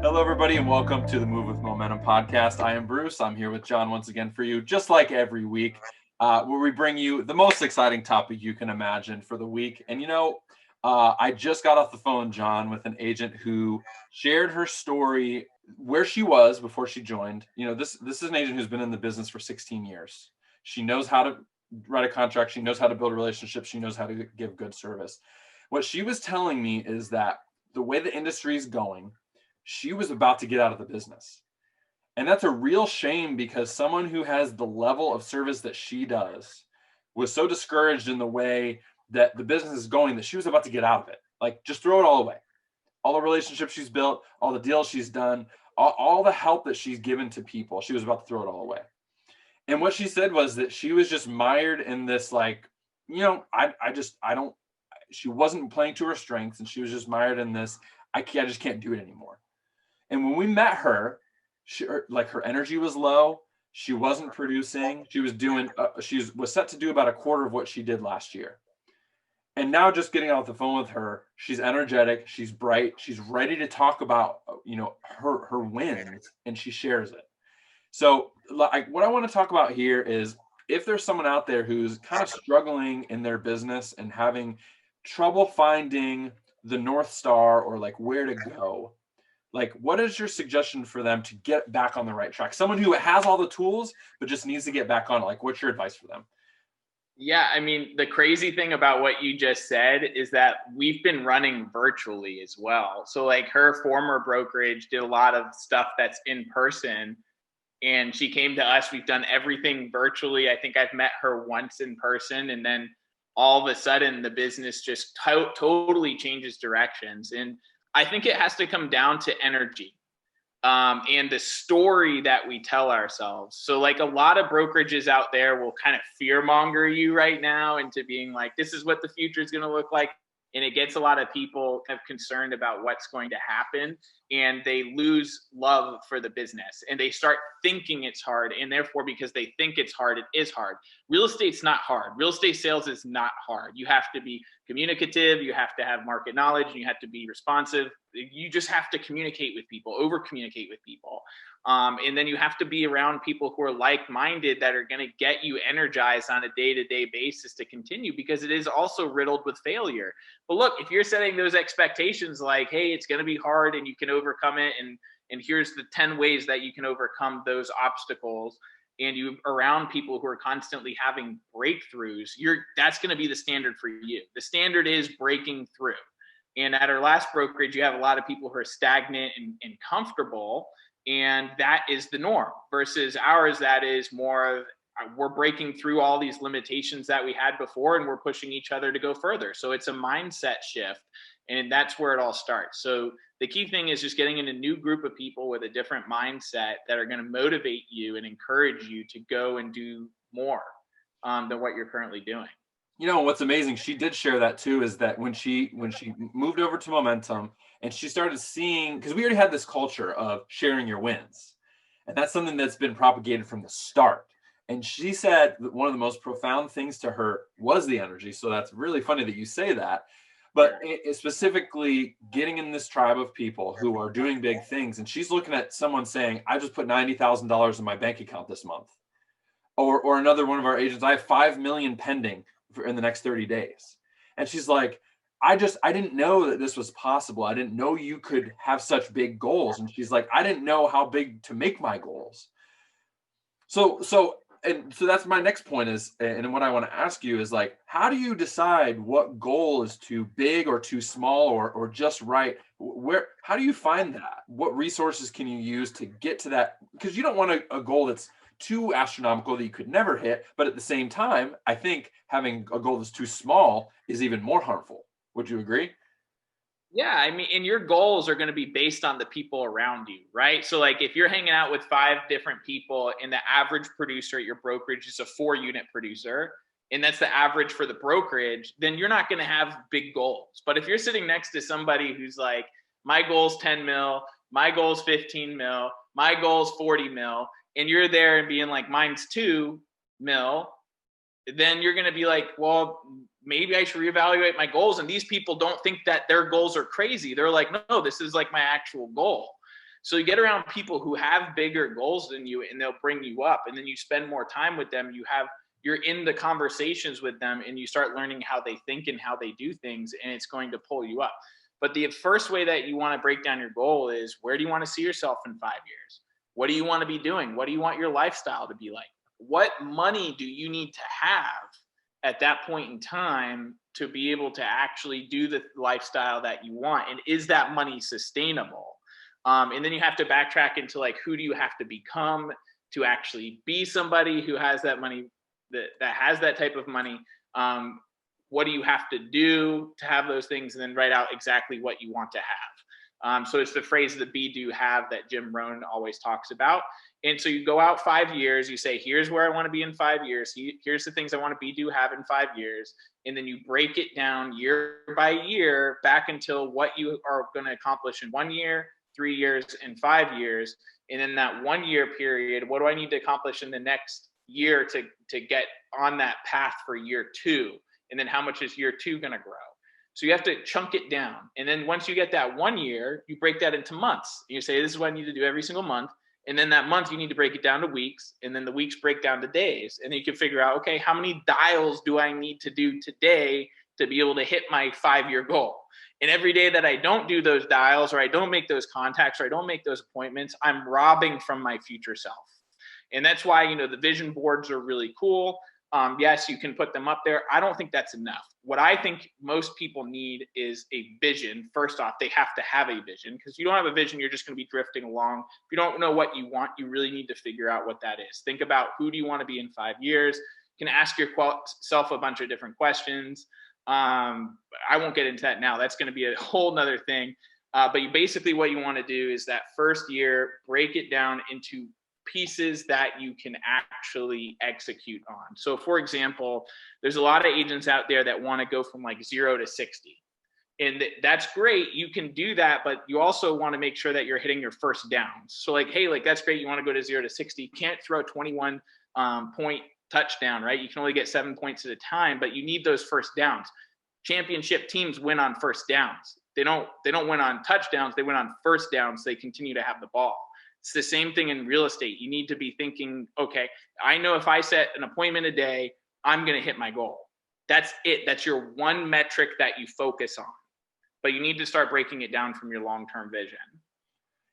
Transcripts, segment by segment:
Hello, everybody, and welcome to the Move with Momentum podcast. I am Bruce. I'm here with John once again for you, just like every week, where we bring you the most exciting topic you can imagine for the week. And I just got off the phone, John, with an agent who shared her story where she was before she joined. This is an agent who's been in the business for 16 years. She knows how to write a contract. She knows how to build relationships. She knows how to give good service. What she was telling me is that the way the industry is going, she was about to get out of the business. And that's a real shame because someone who has the level of service that she does was so discouraged in the way that the business is going that she was about to get out of it. Like, just throw it all away. All the relationships she's built, all the deals she's done, all the help that she's given to people, she was about to throw it all away. And what she said was that she was just mired in this, she wasn't playing to her strengths, and she was just mired in this, I just can't do it anymore. And when we met her, her energy was low. She wasn't producing. She was set to do about a quarter of what she did last year. And now, just getting off the phone with her, she's energetic, she's bright, she's ready to talk about, her wins, and she shares it. So, what I want to talk about here is, if there's someone out there who's kind of struggling in their business and having trouble finding the North Star, or where to go, what is your suggestion for them to get back on the right track? Someone who has all the tools, but just needs to get back on it. What's your advice for them? Yeah, I mean, the crazy thing about what you just said is that we've been running virtually as well. So her former brokerage did a lot of stuff that's in person, and she came to us. We've done everything virtually. I think I've met her once in person, and then all of a sudden the business just totally changes directions. And I think it has to come down to energy and the story that we tell ourselves. So a lot of brokerages out there will kind of fear monger you right now into being like, this is what the future is going to look like. And it gets a lot of people kind of concerned about what's going to happen, and they lose love for the business, and they start thinking it's hard. And therefore, because they think it's hard, it is hard. Real estate's not hard. Real estate sales is not hard. You have to be communicative. You have to have market knowledge, and you have to be responsive. You just have to communicate with people, over communicate with people. And then you have to be around people who are like-minded, that are going to get you energized on a day-to-day basis to continue, because it is also riddled with failure. But look, if you're setting those expectations like, hey, it's going to be hard and you can overcome it, and here's the 10 ways that you can overcome those obstacles, and you around people who are constantly having breakthroughs, that's going to be the standard for you. The standard is breaking through. And at our last brokerage, you have a lot of people who are stagnant and comfortable, and that is the norm, versus ours, that is more of, we're breaking through all these limitations that we had before, and we're pushing each other to go further. So it's a mindset shift, and that's where it all starts. So the key thing is just getting in a new group of people with a different mindset that are going to motivate you and encourage you to go and do more than what you're currently doing. What's amazing, she did share that too, is that when she moved over to Momentum, and she started seeing, because we already had this culture of sharing your wins, and that's something that's been propagated from the start. And she said that one of the most profound things to her was the energy. So that's really funny that you say that. But specifically getting in this tribe of people who are doing big things, and she's looking at someone saying, I just put $90,000 in my bank account this month. Or another one of our agents, I have 5 million pending in the next 30 days. And she's like, I didn't know that this was possible. I didn't know you could have such big goals. And she's like, I didn't know how big to make my goals. So that's my next point is, and what I want to ask you is, how do you decide what goal is too big or too small, or just right? How do you find that? What resources can you use to get to that? Because you don't want a goal that's too astronomical that you could never hit. But at the same time, I think having a goal that's too small is even more harmful. Would you agree? Yeah, I mean, and your goals are going to be based on the people around you, right? So if you're hanging out with 5 different people, and the average producer at your brokerage is a 4-unit producer, and that's the average for the brokerage, then you're not going to have big goals. But if you're sitting next to somebody who's like, my goal's 10 mil, my goal's 15 mil, my goal's 40 mil, and you're there and being like, mine's 2 mil, then you're going to be like, well, maybe I should reevaluate my goals. And these people don't think that their goals are crazy. They're like, no, this is my actual goal. So you get around people who have bigger goals than you, and they'll bring you up, and then you spend more time with them. You're in the conversations with them, and you start learning how they think and how they do things, and it's going to pull you up. But the first way that you want to break down your goal is, where do you want to see yourself in 5 years? What do you want to be doing? What do you want your lifestyle to be like? What money do you need to have at that point in time to be able to actually do the lifestyle that you want? And is that money sustainable? And then you have to backtrack into like, who do you have to become to actually be somebody who has that money, that has that type of money? What do you have to do to have those things? And then write out exactly what you want to have. So it's the phrase, the be, do, have, that Jim Rohn always talks about. And so you go out 5 years, you say, here's where I want to be in 5 years. Here's the things I want to be, do, have in 5 years. And then you break it down year by year back until what you are going to accomplish in 1 year, 3 years, and 5 years. And in that 1 year period, what do I need to accomplish in the next year to get on that path for year 2? And then how much is year 2 going to grow? So you have to chunk it down. And then once you get that 1 year, you break that into months. You say, this is what I need to do every single month. And then that month, you need to break it down to weeks. And then the weeks break down to days. And then you can figure out, okay, how many dials do I need to do today to be able to hit my 5-year goal? And every day that I don't do those dials, or I don't make those contacts, or I don't make those appointments, I'm robbing from my future self. And that's why, the vision boards are really cool. Yes, you can put them up there. I don't think that's enough. What I think most people need is a vision. First off, they have to have a vision, because you don't have a vision, you're just going to be drifting along. If you don't know what you want, you really need to figure out what that is. Think about, who do you want to be in 5 years? You can ask yourself a bunch of different questions. I won't get into that now. That's going to be a whole nother thing. But basically what you want to do is that first year, break it down into pieces that you can actually execute on. So for example, there's a lot of agents out there that want to go from like 0 to 60. And that's great. You can do that, but you also want to make sure that you're hitting your first downs. So like, hey, like that's great. You want to go to 0 to 60. You can't throw a 21 point touchdown, right? You can only get 7 points at a time, but you need those first downs. Championship teams win on first downs. They don't win on touchdowns. They win on first downs. They continue to have the ball. It's the same thing in real estate. You need to be thinking, okay, I know if I set an appointment a day, I'm going to hit my goal. That's it. That's your one metric that you focus on. But you need to start breaking it down from your long-term vision.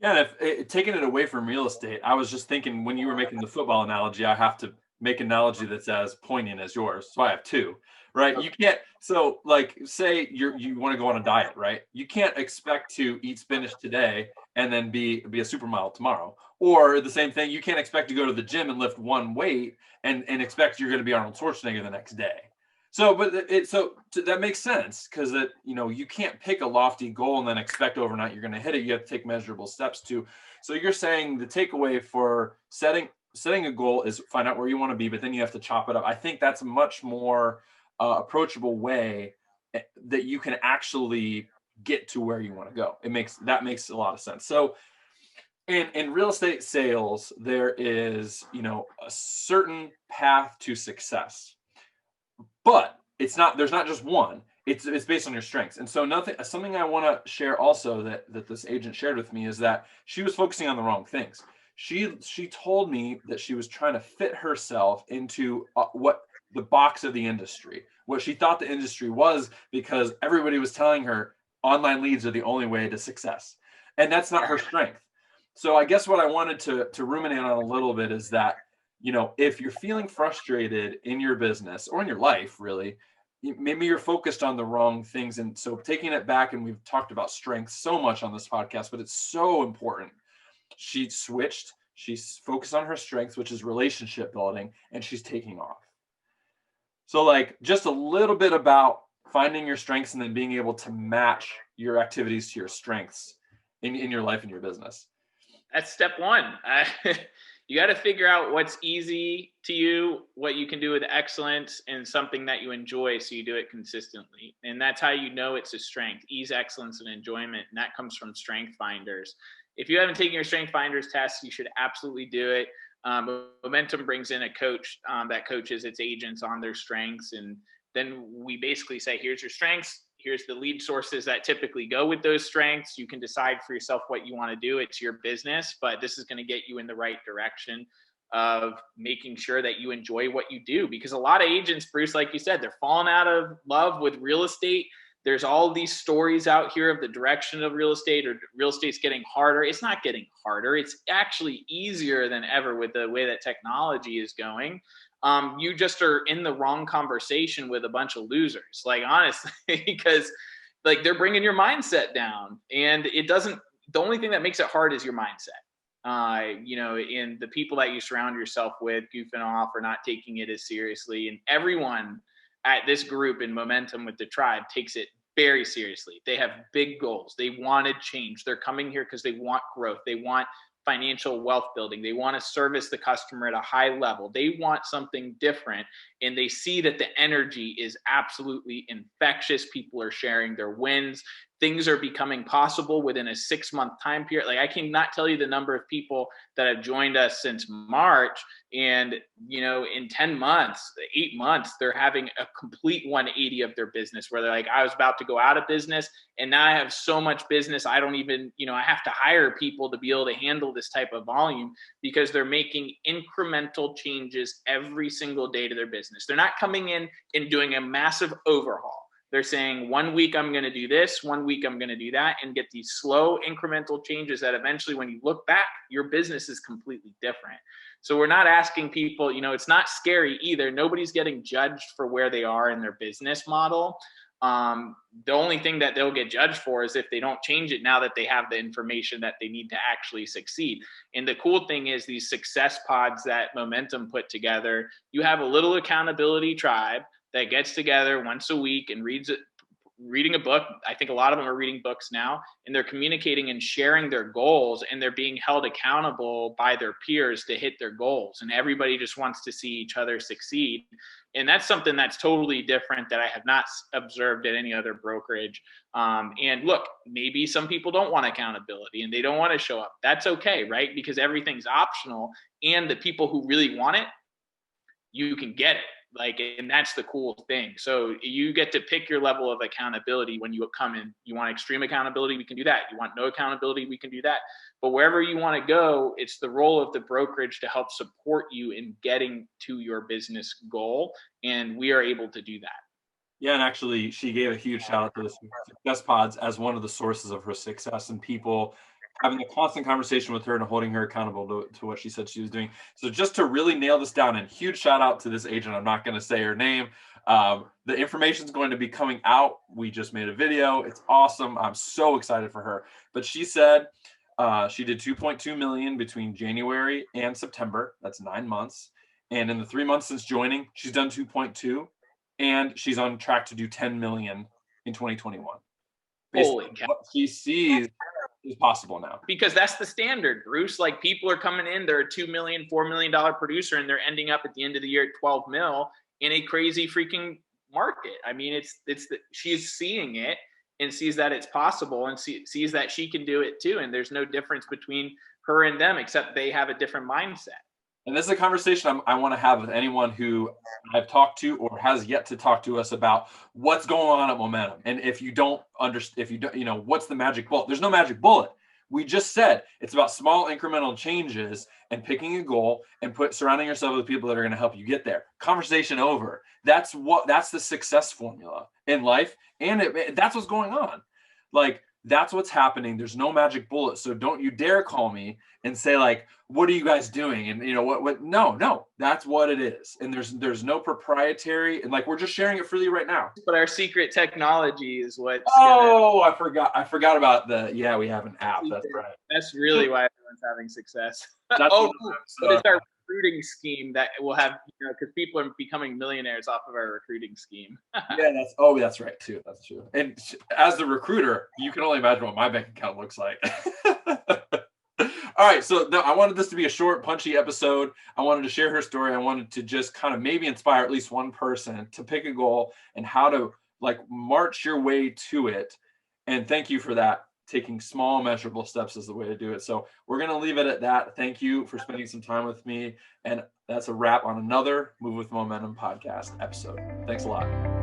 Yeah, and taking it away from real estate, I was just thinking, when you were making the football analogy, I have to make an analogy that's as poignant as yours. So I have two, right? You can't, so like, say you want to go on a diet, right? You can't expect to eat spinach today and then be a supermodel tomorrow. Or the same thing, you can't expect to go to the gym and lift one weight and expect you're going to be Arnold Schwarzenegger the next day. So, but that makes sense, because that, you can't pick a lofty goal and then expect overnight you're going to hit it. You have to take measurable steps too. So you're saying the takeaway for setting a goal is find out where you want to be, but then you have to chop it up. I think that's a much more approachable way that you can actually get to where you want to go. That makes a lot of sense. So in real estate sales, there is, a certain path to success. But there's not just one. It's based on your strengths. And so something I want to share also that this agent shared with me is that she was focusing on the wrong things. She told me that she was trying to fit herself into what the box of the industry, what she thought the industry was, because everybody was telling her online leads are the only way to success. And that's not her strength. So I guess what I wanted to ruminate on a little bit is that, if you're feeling frustrated in your business or in your life, really, maybe you're focused on the wrong things. And so taking it back, and we've talked about strengths so much on this podcast, but it's so important. She switched. She's focused on her strengths, which is relationship building, and she's taking off. So like, just a little bit about finding your strengths and then being able to match your activities to your strengths in your life and your business. That's step one. You got to figure out what's easy to you, what you can do with excellence, and something that you enjoy, so you do it consistently. And that's how you know it's a strength: ease, excellence, and enjoyment. And that comes from Strength Finders. If you haven't taken your Strength Finders test, you should absolutely do it. Momentum brings in a coach that coaches its agents on their strengths. And then we basically say, here's your strengths, here's the lead sources that typically go with those strengths. You can decide for yourself what you want to do. It's your business, but this is going to get you in the right direction of making sure that you enjoy what you do. Because a lot of agents, Bruce, like you said, they're falling out of love with real estate. There's all these stories out here of the direction of real estate, or real estate's getting harder. It's not getting harder. It's actually easier than ever with the way that technology is going. You just are in the wrong conversation with a bunch of losers, like, honestly, because like they're bringing your mindset down, and it doesn't, the only thing that makes it hard is your mindset. And the people that you surround yourself with goofing off or not taking it as seriously. And everyone at this group in Momentum with the Tribe takes it very seriously. They have big goals. They want to change. They're coming here because they want growth. They want financial wealth building. They want to service the customer at a high level. They want something different, and they see that the energy is absolutely infectious. People are sharing their wins. Things are becoming possible within a 6-month time period. Like, I cannot tell you the number of people that have joined us since March, and in 10 months, 8 months, they're having a complete 180 of their business, where they're like, I was about to go out of business, and now I have so much business, I don't even, I have to hire people to be able to handle this type of volume, because they're making incremental changes every single day to their business. They're not coming in and doing a massive overhaul. They're saying, 1 week I'm going to do this, 1 week I'm going to do that, and get these slow incremental changes that eventually, when you look back, your business is completely different. So we're not asking people, it's not scary either. Nobody's getting judged for where they are in their business model. The only thing that they'll get judged for is if they don't change it now that they have the information that they need to actually succeed. And the cool thing is, these success pods that Momentum put together, you have a little accountability tribe that gets together once a week and reading a book. I think a lot of them are reading books now, and they're communicating and sharing their goals, and they're being held accountable by their peers to hit their goals. And everybody just wants to see each other succeed. And that's something that's totally different that I have not observed at any other brokerage. And look, maybe some people don't want accountability and they don't want to show up. That's okay, right? Because everything's optional. And the people who really want it, you can get it. And that's the cool thing. So you get to pick your level of accountability when you come in. You want extreme accountability, we can do that. You want no accountability, we can do that. But wherever you want to go, it's the role of the brokerage to help support you in getting to your business goal. And we are able to do that. Yeah, and actually, she gave a huge shout out to the Success Pods as one of the sources of her success, and people having a constant conversation with her and holding her accountable to what she said she was doing. So just to really nail this down, and huge shout out to this agent, I'm not going to say her name. The information is going to be coming out. We just made a video. It's awesome. I'm so excited for her. But she said she did 2.2 million between January and September. That's 9 months. And in the 3 months since joining, she's done 2.2, and she's on track to do 10 million in 2021. Holy cow. What she sees is possible now, because that's the standard, Bruce. Like, people are coming in, they're a $2 million, $4 million producer, and they're ending up at the end of the year at 12 mil in a crazy freaking market. I mean, she's seeing it and sees that it's possible, and sees that she can do it too. And there's no difference between her and them, except they have a different mindset. And this is a conversation I want to have with anyone who I've talked to or has yet to talk to us about what's going on at Momentum. And if you don't understand, what's the magic bullet? There's no magic bullet. We just said it's about small incremental changes and picking a goal and surrounding yourself with people that are going to help you get there. Conversation over. That's the success formula in life. And that's what's going on. Like, that's what's happening. There's no magic bullet. So don't you dare call me and say, like, what are you guys doing? And what? No, that's what it is. And there's no proprietary, and like, we're just sharing it freely right now. But our secret technology is what. I forgot about we have an app. That's right. That's really why everyone's having success. But it's our recruiting scheme that will have, because people are becoming millionaires off of our recruiting scheme. Yeah, that's right too. That's true. And as the recruiter, you can only imagine what my bank account looks like. All right, so I wanted this to be a short, punchy episode. I wanted to share her story. I wanted to just kind of maybe inspire at least one person to pick a goal and how to march your way to it. And thank you for that. Taking small, measurable steps is the way to do it. So we're going to leave it at that. Thank you for spending some time with me. And that's a wrap on another Move with Momentum podcast episode. Thanks a lot.